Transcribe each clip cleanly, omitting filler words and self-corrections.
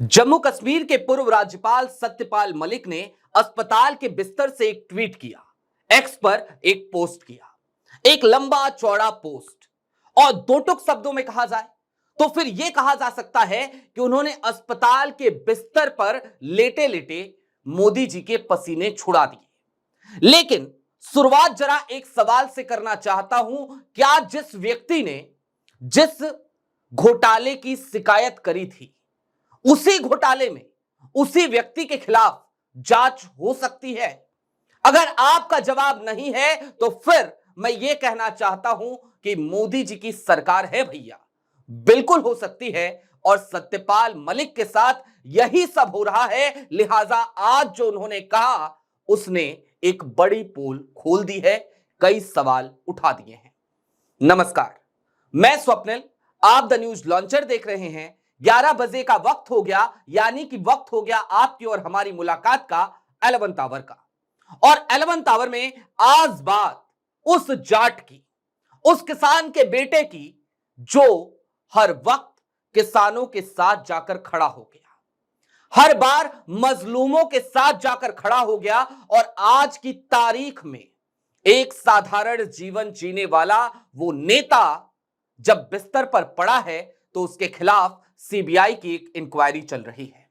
जम्मू कश्मीर के पूर्व राज्यपाल सत्यपाल मलिक ने अस्पताल के बिस्तर से एक ट्वीट किया, एक्स पर एक पोस्ट किया, एक लंबा चौड़ा पोस्ट। और दो टुक शब्दों में कहा जाए तो फिर यह कहा जा सकता है कि उन्होंने अस्पताल के बिस्तर पर लेटे लेटे मोदी जी के पसीने छुड़ा दिए। लेकिन शुरुआत जरा एक सवाल से करना चाहता हूं, क्या जिस व्यक्ति ने जिस घोटाले की शिकायत करी थी, उसी घोटाले में उसी व्यक्ति के खिलाफ जांच हो सकती है? अगर आपका जवाब नहीं है तो फिर मैं यह कहना चाहता हूं कि मोदी जी की सरकार है भैया, बिल्कुल हो सकती है। और सत्यपाल मलिक के साथ यही सब हो रहा है, लिहाजा आज जो उन्होंने कहा उसने एक बड़ी पोल खोल दी है, कई सवाल उठा दिए हैं। नमस्कार, मैं स्वप्निल, आप द न्यूज लॉन्चर देख रहे हैं। 11 बजे का वक्त हो गया, यानी कि वक्त हो गया आपकी और हमारी मुलाकात का 11th आवर का। और 11th आवर में आज बात उस जाट की, उस किसान के बेटे की जो हर वक्त किसानों के साथ जाकर खड़ा हो गया, हर बार मजलूमों के साथ जाकर खड़ा हो गया। और आज की तारीख में एक साधारण जीवन जीने वाला वो नेता जब बिस्तर पर पड़ा है तो उसके खिलाफ सीबीआई की एक इंक्वायरी चल रही है।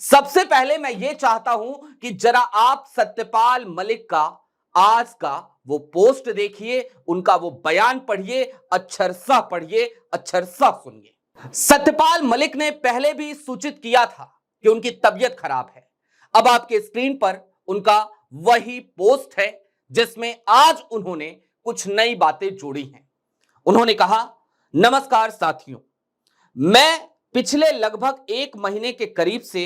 सबसे पहले मैं यह चाहता हूं कि जरा आप सत्यपाल मलिक का आज का वो पोस्ट देखिए, उनका वो बयान पढ़िए, अक्षरशः पढ़िए, अक्षरशः सुनिए। सत्यपाल मलिक ने पहले भी सूचित किया था कि उनकी तबीयत खराब है। अब आपके स्क्रीन पर उनका वही पोस्ट है जिसमें आज उन्होंने कुछ नई बातें जोड़ी हैं। उन्होंने कहा, नमस्कार साथियों, मैं पिछले लगभग 1 महीने के करीब से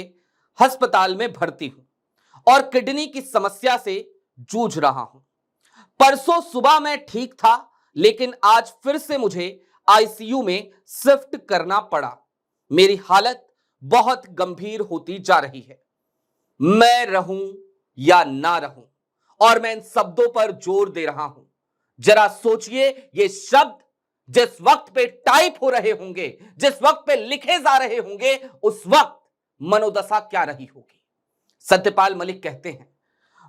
अस्पताल में भर्ती हूं और किडनी की समस्या से जूझ रहा हूं। परसों सुबह मैं ठीक था, लेकिन आज फिर से मुझे आईसीयू में शिफ्ट करना पड़ा। मेरी हालत बहुत गंभीर होती जा रही है। मैं रहूं या ना रहूं, और मैं इन शब्दों पर जोर दे रहा हूं। जरा सोचिए, ये शब्द जिस वक्त पे टाइप हो रहे होंगे, जिस वक्त पे लिखे जा रहे होंगे, उस वक्त मनोदशा क्या रही होगी। सत्यपाल मलिक कहते हैं,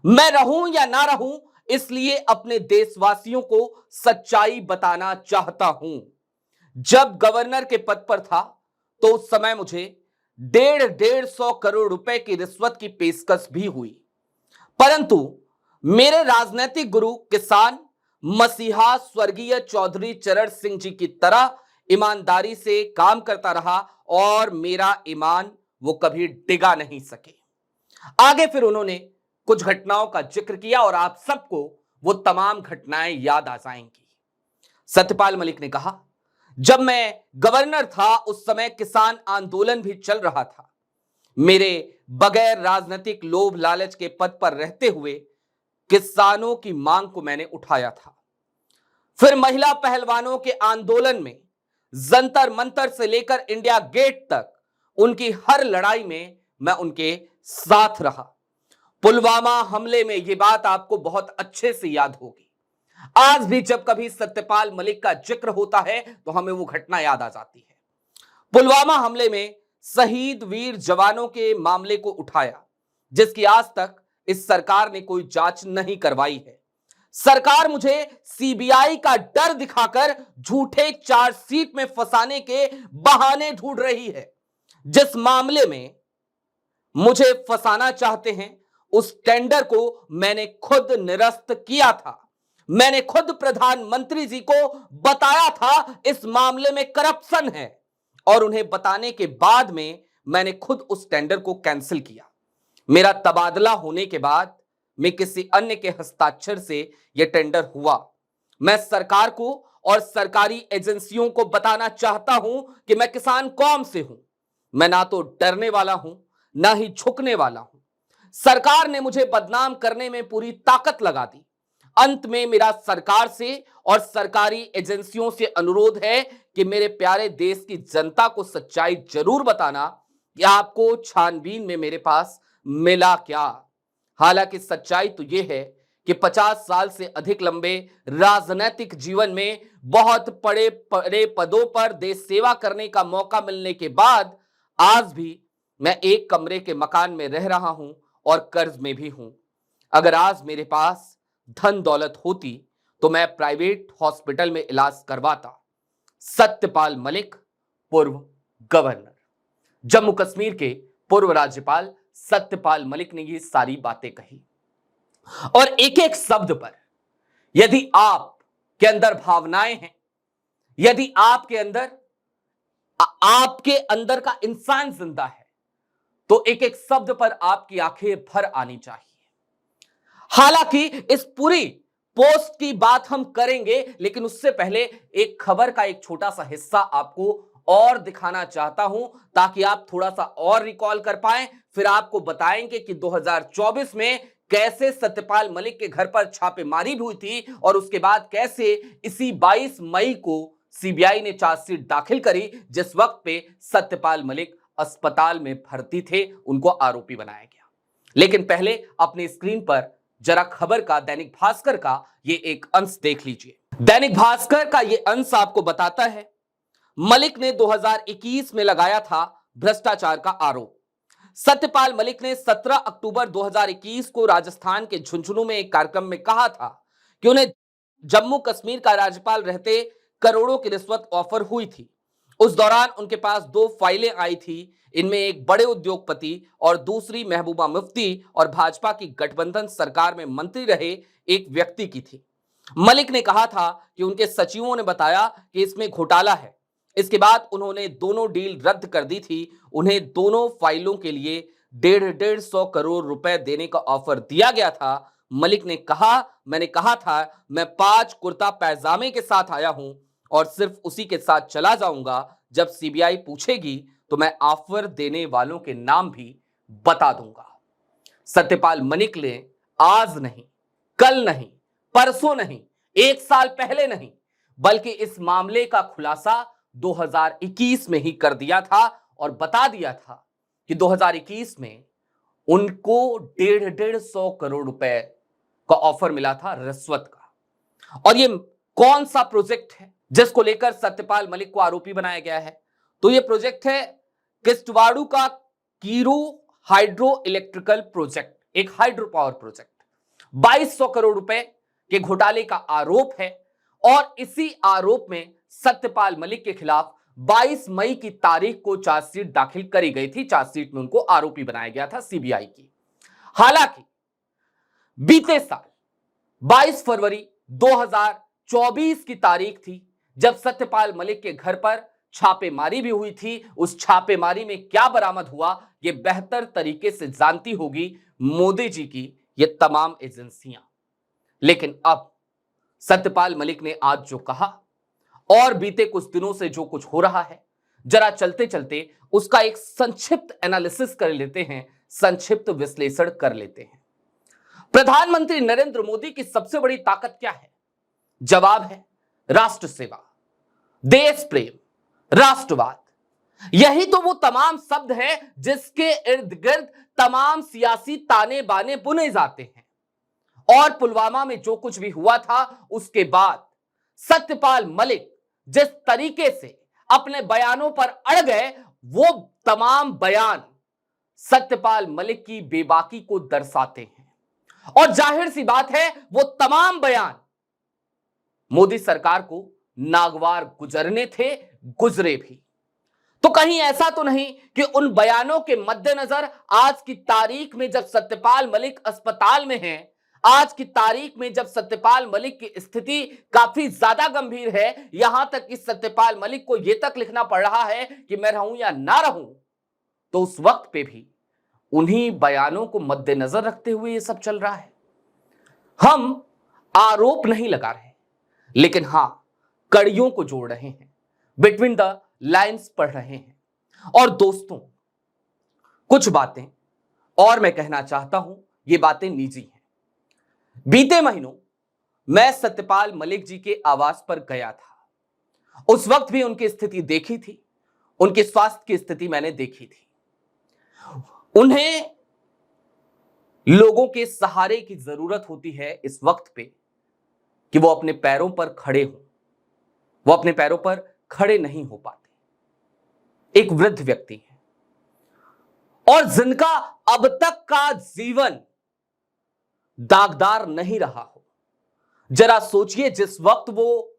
मैं रहूं या ना रहूं, इसलिए अपने देशवासियों को सच्चाई बताना चाहता हूं। जब गवर्नर के पद पर था तो उस समय मुझे 150 करोड़ रुपए की रिश्वत की पेशकश भी हुई, परंतु मेरे राजनीतिक गुरु किसान मसीहा स्वर्गीय चौधरी चरण सिंह जी की तरह ईमानदारी से काम करता रहा और मेरा ईमान वो कभी डिगा नहीं सके। आगे फिर उन्होंने कुछ घटनाओं का जिक्र किया और आप सबको वो तमाम घटनाएं याद आ जाएंगी। सत्यपाल मलिक ने कहा, जब मैं गवर्नर था उस समय किसान आंदोलन भी चल रहा था। मेरे बगैर राजनीतिक लोभ लालच के पद पर रहते हुए किसानों की मांग को मैंने उठाया था। फिर महिला पहलवानों के आंदोलन में जंतर मंतर से लेकर इंडिया गेट तक उनकी हर लड़ाई में मैं उनके साथ रहा। पुलवामा हमले में यह बात आपको बहुत अच्छे से याद होगी। आज भी जब कभी सत्यपाल मलिक का जिक्र होता है तो हमें वो घटना याद आ जाती है। पुलवामा हमले में शहीद वीर जवानों के मामले को उठाया, जिसकी आज तक इस सरकार ने कोई जांच नहीं करवाई है। सरकार मुझे सीबीआई का डर दिखाकर झूठे चार्जशीट में फंसाने के बहाने ढूंढ रही है। जिस मामले में मुझे फंसाना चाहते हैं, उस टेंडर को मैंने खुद निरस्त किया था। मैंने खुद प्रधानमंत्री जी को बताया था इस मामले में करप्शन है, और उन्हें बताने के बाद में मैंने खुद उस टेंडर को कैंसिल किया। मेरा तबादला होने के बाद में किसी अन्य के हस्ताक्षर से यह टेंडर हुआ। मैं सरकार को और सरकारी एजेंसियों को बताना चाहता हूं कि मैं किसान कौम से हूं। मैं ना तो डरने वाला हूं, ना ही झुकने वाला हूं। सरकार ने मुझे बदनाम करने में पूरी ताकत लगा दी। अंत में मेरा सरकार से और सरकारी एजेंसियों से अनुरोध है कि मेरे प्यारे देश की जनता को सच्चाई जरूर बताना कि आपको छानबीन में मेरे पास मिला क्या। हालांकि सच्चाई तो यह है कि 50 साल से अधिक लंबे राजनीतिक जीवन में बहुत बड़े बड़े पदों पर देश सेवा करने का मौका मिलने के बाद आज भी मैं एक कमरे के मकान में रह रहा हूं और कर्ज में भी हूं। अगर आज मेरे पास धन दौलत होती तो मैं प्राइवेट हॉस्पिटल में इलाज करवाता। सत्यपाल मलिक, पूर्व गवर्नर। जम्मू कश्मीर के पूर्व राज्यपाल सत्यपाल मलिक ने ये सारी बातें कही और एक एक शब्द पर यदि आप के अंदर भावनाएं हैं, यदि आपके अंदर का इंसान जिंदा है, तो एक एक शब्द पर आपकी आंखें भर आनी चाहिए। हालांकि इस पूरी पोस्ट की बात हम करेंगे, लेकिन उससे पहले एक खबर का एक छोटा सा हिस्सा आपको और दिखाना चाहता हूं ताकि आप थोड़ा सा और रिकॉल कर पाएं। फिर आपको बताएंगे कि 2024 में कैसे सत्यपाल मलिक के घर पर छापेमारी भी हुई थी और उसके बाद कैसे इसी 22 मई को सीबीआई ने चार्जशीट दाखिल करी, जिस वक्त पे सत्यपाल मलिक अस्पताल में भर्ती थे, उनको आरोपी बनाया गया। लेकिन पहले अपनी स्क्रीन पर जरा खबर का दैनिक भास्कर का ये एक अंश देख लीजिए। दैनिक भास्कर का ये अंश आपको बताता है, मलिक ने 2021 में लगाया था भ्रष्टाचार का आरोप। सत्यपाल मलिक ने 17 अक्टूबर 2021 को राजस्थान के झुंझुनू में एक कार्यक्रम में कहा था कि उन्हें जम्मू कश्मीर का राज्यपाल रहते करोड़ों की रिश्वत ऑफर हुई थी। उस दौरान उनके पास 2 फाइलें आई थी। इनमें एक बड़े उद्योगपति और दूसरी महबूबा मुफ्ती और भाजपा की गठबंधन सरकार में मंत्री रहे एक व्यक्ति की थी। मलिक ने कहा था कि उनके सचिवों ने बताया कि इसमें घोटाला है। इसके बाद उन्होंने दोनों डील रद्द कर दी थी। उन्हें दोनों फाइलों के लिए 150 करोड़ रुपए देने का ऑफर दिया गया था। मलिक ने कहा, मैंने कहा था मैं 5 कुर्ता पैजामे के साथ आया हूं और सिर्फ उसी के साथ चला जाऊंगा। जब सीबीआई पूछेगी तो मैं ऑफर देने वालों के नाम भी बता दूंगा। सत्यपाल मलिक ने आज नहीं, कल नहीं, परसों नहीं, 1 साल पहले नहीं, बल्कि इस मामले का खुलासा 2021 में ही कर दिया था और बता दिया था कि 2021 में उनको 150 करोड़ रुपए का ऑफर मिला था रिश्वत का। और ये कौन सा प्रोजेक्ट है जिसको लेकर सत्यपाल मलिक को आरोपी बनाया गया है? तो ये प्रोजेक्ट है किश्तवाड़ का कीरू हाइड्रो इलेक्ट्रिकल प्रोजेक्ट, एक हाइड्रो पावर प्रोजेक्ट। 2200 करोड़ रुपए के घोटाले का आरोप है और इसी आरोप में सत्यपाल मलिक के खिलाफ 22 मई की तारीख को चार्जशीट दाखिल करी गई थी। चार्जशीट में उनको आरोपी बनाया गया था सीबीआई की। हालांकि बीते साल 22 फरवरी 2024 की तारीख थी जब सत्यपाल मलिक के घर पर छापेमारी भी हुई थी। उस छापेमारी में क्या बरामद हुआ, यह बेहतर तरीके से जानती होगी मोदी जी की ये तमाम एजेंसियां। लेकिन अब सत्यपाल मलिक ने आज जो कहा और बीते कुछ दिनों से जो कुछ हो रहा है, जरा चलते चलते उसका एक संक्षिप्त एनालिसिस कर लेते हैं, संक्षिप्त विश्लेषण कर लेते हैं। प्रधानमंत्री नरेंद्र मोदी की सबसे बड़ी ताकत क्या है? जवाब है राष्ट्र सेवा, देश प्रेम, राष्ट्रवाद। यही तो वो तमाम शब्द है जिसके इर्द गिर्द तमाम सियासी ताने बाने बुने जाते हैं। और पुलवामा में जो कुछ भी हुआ था उसके बाद सत्यपाल मलिक जिस तरीके से अपने बयानों पर अड़ गए, वो तमाम बयान सत्यपाल मलिक की बेबाकी को दर्शाते हैं। और जाहिर सी बात है वो तमाम बयान मोदी सरकार को नागवार गुजरने थे, गुजरे भी। तो कहीं ऐसा तो नहीं कि उन बयानों के मद्देनजर आज की तारीख में जब सत्यपाल मलिक अस्पताल में हैं, आज की तारीख में जब सत्यपाल मलिक की स्थिति काफी ज्यादा गंभीर है, यहां तक कि सत्यपाल मलिक को यह तक लिखना पड़ रहा है कि मैं रहूं या ना रहूं, तो उस वक्त पे भी उन्हीं बयानों को मद्देनजर रखते हुए यह सब चल रहा है। हम आरोप नहीं लगा रहे, लेकिन हां कड़ियों को जोड़ रहे हैं, बिटवीन द लाइंस पढ़ रहे हैं। और दोस्तों, कुछ बातें और मैं कहना चाहता हूं, ये बातें निजी हैं। बीते महीनों मैं सत्यपाल मलिक जी के आवास पर गया था। उस वक्त भी उनकी स्थिति देखी थी, उनके स्वास्थ्य की स्थिति मैंने देखी थी। उन्हें लोगों के सहारे की जरूरत होती है इस वक्त पे कि वो अपने पैरों पर खड़े हों। वो अपने पैरों पर खड़े नहीं हो पाते। एक वृद्ध व्यक्ति है और जिनका अब तक का जीवन दागदार नहीं रहा हो। जरा सोचिए, जिस वक्त वो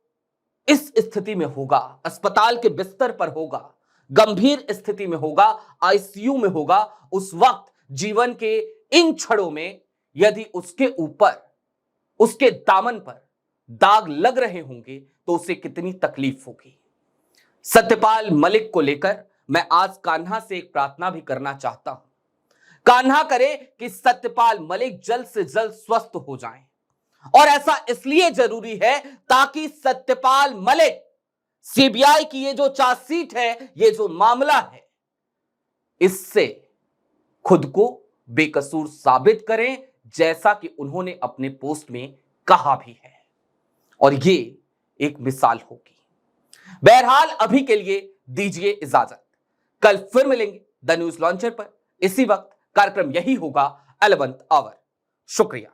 इस स्थिति में होगा, अस्पताल के बिस्तर पर होगा, गंभीर स्थिति में होगा, आईसीयू में होगा, उस वक्त जीवन के इन क्षणों में यदि उसके ऊपर, उसके दामन पर दाग लग रहे होंगे तो उसे कितनी तकलीफ होगी। सत्यपाल मलिक को लेकर मैं आज कान्हा से एक प्रार्थना भी करना चाहता हूं। कान्हा करे कि सत्यपाल मलिक जल्द से जल्द स्वस्थ हो जाएं, और ऐसा इसलिए जरूरी है ताकि सत्यपाल मलिक सीबीआई की ये जो चार्जशीट है, ये जो मामला है, इससे खुद को बेकसूर साबित करें, जैसा कि उन्होंने अपने पोस्ट में कहा भी है, और ये एक मिसाल होगी। बहरहाल अभी के लिए दीजिए इजाजत। कल फिर मिलेंगे द न्यूज लॉन्चर पर इसी वक्त। कार्यक्रम यही होगा 11th आवर। शुक्रिया।